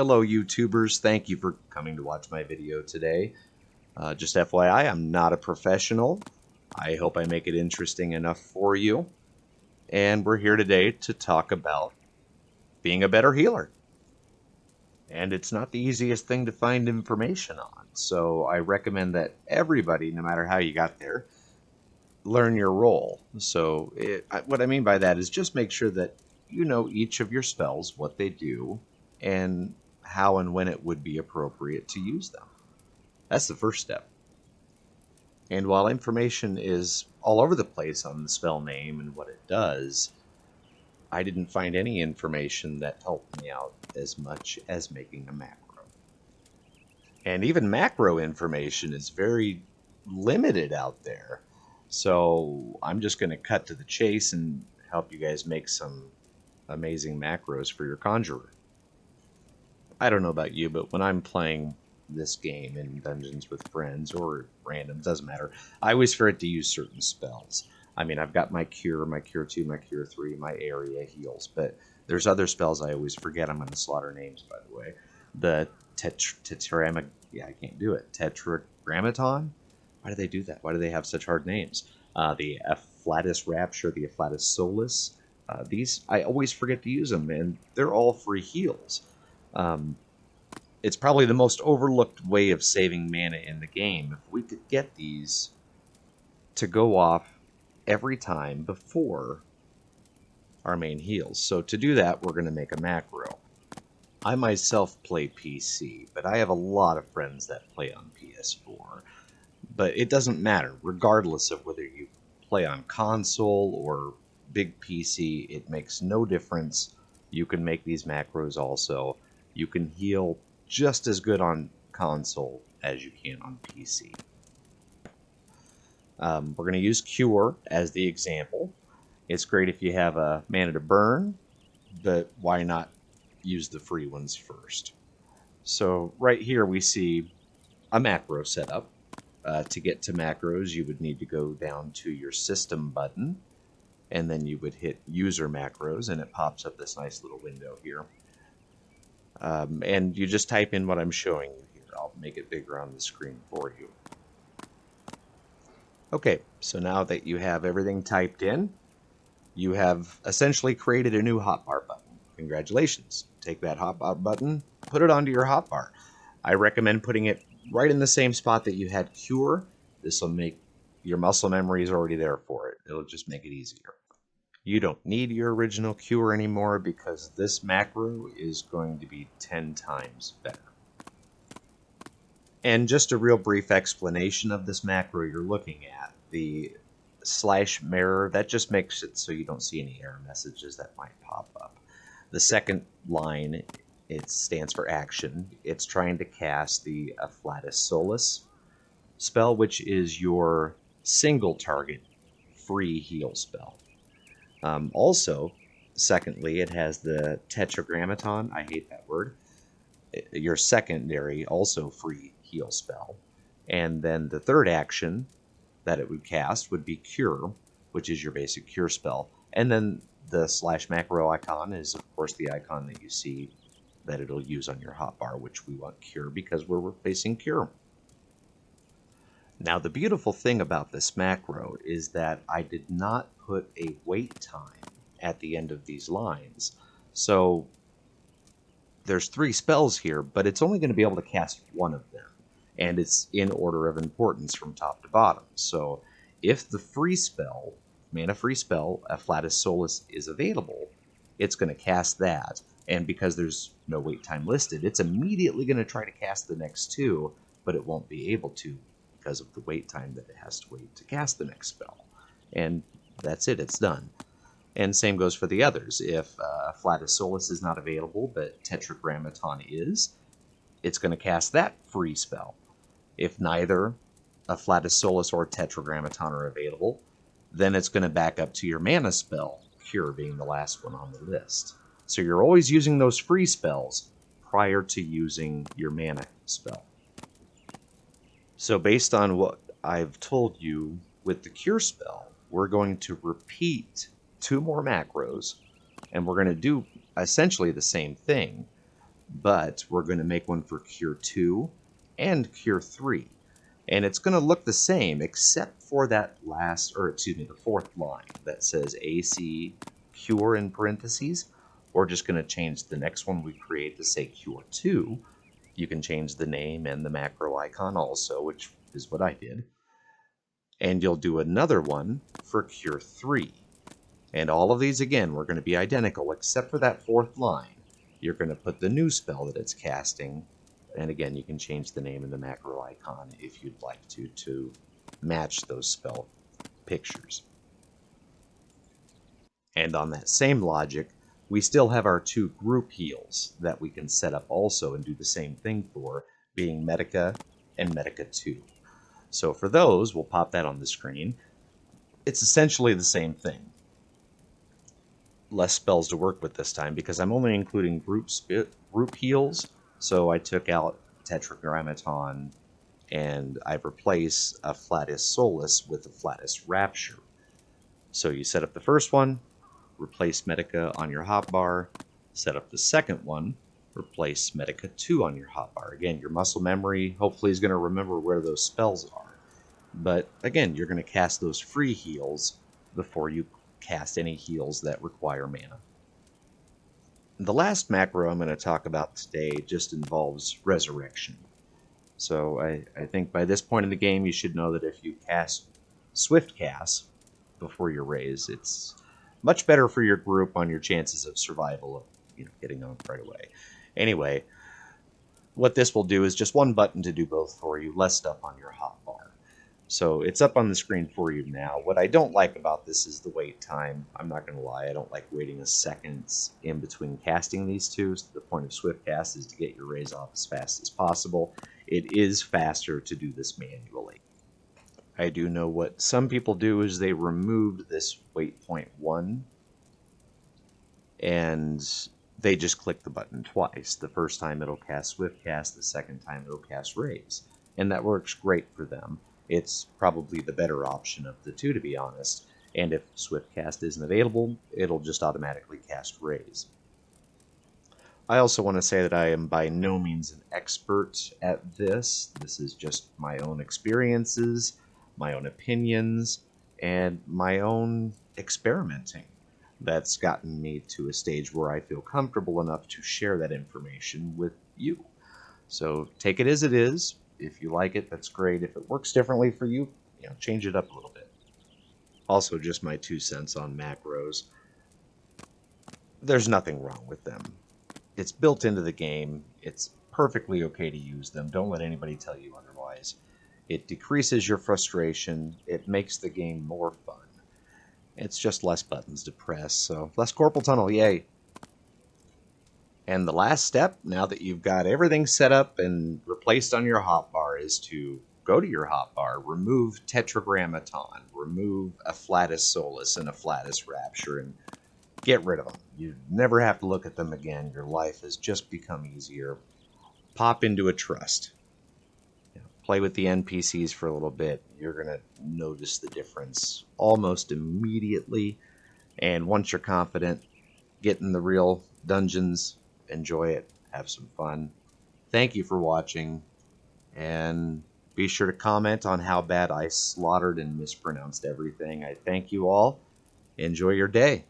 Hello YouTubers, thank you for coming to watch my video today. Just FYI, I'm not a professional. I hope I make it interesting enough for you. And we're here today to talk about being a better healer. And it's not the easiest thing to find information on, so I recommend that everybody, no matter how you got there, learn your role. So what I mean by that is just make sure that you know each of your spells, what they do, and how and when it would be appropriate to use them. That's the first step. And while information is all over the place on the spell name and what it does, I didn't find any information that helped me out as much as making a macro. And even macro information is very limited out there. So I'm just going to cut to the chase and help you guys make some amazing macros for your conjurer. I don't know about you, but when I'm playing this game in dungeons with friends or random, doesn't matter, I always forget to use certain spells. I mean, I've got my Cure 2, my Cure 3, my Area Heals, but there's other spells I always forget. I'm going to slaughter names, by the way. The Tetragrammaton? Why do they do that? Why do they have such hard names? The Afflatus Rapture, the Afflatus Solace. These, I always forget to use them, and they're all free heals. It's probably the most overlooked way of saving mana in the game. If we could get these to go off every time before our main heals. So to do that, we're going to make a macro. I myself play PC, but I have a lot of friends that play on PS4. But it doesn't matter, regardless of whether you play on console or big PC, it makes no difference. You can make these macros also. You can heal just as good on console as you can on PC. We're going to use Cure as the example. It's great if you have a mana to burn, but why not use the free ones first? So right here we see a macro setup. To get to macros, you would need to go down to your system button, and then you would hit user macros, and it pops up this nice little window here. And you just type in what I'm showing you here. I'll make it bigger on the screen for you. Okay, so now that you have everything typed in, you have essentially created a new hotbar button. Congratulations. Take that hotbar button, put it onto your hotbar. I recommend putting it right in the same spot that you had Cure. This will make your muscle memory is already there for it. It'll just make it easier. You don't need your original Cure anymore because this macro is going to be 10 times better. And just a real brief explanation of this macro you're looking at. The /merror, that just makes it so you don't see any error messages that might pop up. The second line, it stands for action. It's trying to cast the Afflatus Solace spell, which is your single target free heal spell. Also, secondly, it has the Tetragrammaton. I hate that word. Your secondary, also free heal spell. And then the third action that it would cast would be Cure, which is your basic Cure spell. And then the /macro icon is, of course, the icon that you see that it'll use on your hotbar, which we want Cure because we're replacing Cure. Now, the beautiful thing about this macro is that I did not put a wait time at the end of these lines. So there's 3 spells here, but it's only going to be able to cast one of them. And it's in order of importance from top to bottom. So if the free spell, mana free spell, Afflatus Solace is available, it's going to cast that. And because there's no wait time listed, it's immediately going to try to cast the next 2, but it won't be able to because of the wait time that it has to wait to cast the next spell. And that's it, it's done. And same goes for the others. If Afflatus Solace is not available, but Tetragrammaton is, it's going to cast that free spell. If neither Afflatus Solace or Tetragrammaton are available, then it's going to back up to your mana spell, Cure being the last one on the list. So you're always using those free spells prior to using your mana spell. So based on what I've told you with the Cure spell, we're going to repeat 2 more macros, and we're going to do essentially the same thing, but we're going to make one for Cure 2 and Cure 3. And it's going to look the same, except for that the fourth line that says AC Cure in parentheses. We're just going to change the next one we create to say Cure 2. You can change the name and the macro icon also, which is what I did. And you'll do another one for Cure 3. And all of these, again, we're going to be identical, except for that fourth line. You're going to put the new spell that it's casting. And again, you can change the name and the macro icon if you'd like to match those spell pictures. And on that same logic, we still have our 2 group heals that we can set up also and do the same thing for, being Medica and Medica II. So for those, we'll pop that on the screen. It's essentially the same thing. Less spells to work with this time because I'm only including group heals. So I took out Tetragrammaton and I've replaced Afflatus Solace with Afflatus Rapture. So you set up the first one, replace Medica on your hotbar, set up the second one, replace Medica II on your hotbar. Again, your muscle memory hopefully is going to remember where those spells are. But again, you're going to cast those free heals before you cast any heals that require mana. The last macro I'm going to talk about today just involves Resurrection. So I think by this point in the game you should know that if you cast Swift Cast before your raise, it's much better for your group on your chances of survival of getting on right away. Anyway, what this will do is just one button to do both for you, less stuff on your hotbar. So it's up on the screen for you now. What I don't like about this is the wait time. I'm not going to lie, I don't like waiting a second in between casting these two. So the point of Swift Cast is to get your raise off as fast as possible. It is faster to do this manually. I do know what some people do is they removed this wait point 1 and they just click the button twice. The first time it'll cast Swift Cast, the second time it'll cast raise. And that works great for them. It's probably the better option of the two, to be honest. And if Swift Cast isn't available, it'll just automatically cast raise. I also want to say that I am by no means an expert at this. This is just my own experiences, my own opinions, and my own experimenting that's gotten me to a stage where I feel comfortable enough to share that information with you. So take it as it is. If you like it, that's great. If it works differently for you, change it up a little bit. Also, just my 2 cents on macros. There's nothing wrong with them. It's built into the game. It's perfectly okay to use them. Don't let anybody tell you otherwise. It decreases your frustration. It makes the game more fun. It's just less buttons to press, so less Corporal Tunnel, yay! And the last step, now that you've got everything set up and replaced on your hotbar, is to go to your hotbar, remove Tetragrammaton, remove Afflatus Solace and Afflatus Rapture, and get rid of them. You never have to look at them again. Your life has just become easier. Pop into a trust. Play with the NPCs for a little bit. You're going to notice the difference almost immediately. And once you're confident, get in the real dungeons, enjoy it, have some fun. Thank you for watching, and be sure to comment on how bad I slaughtered and mispronounced everything. I thank you all. Enjoy your day.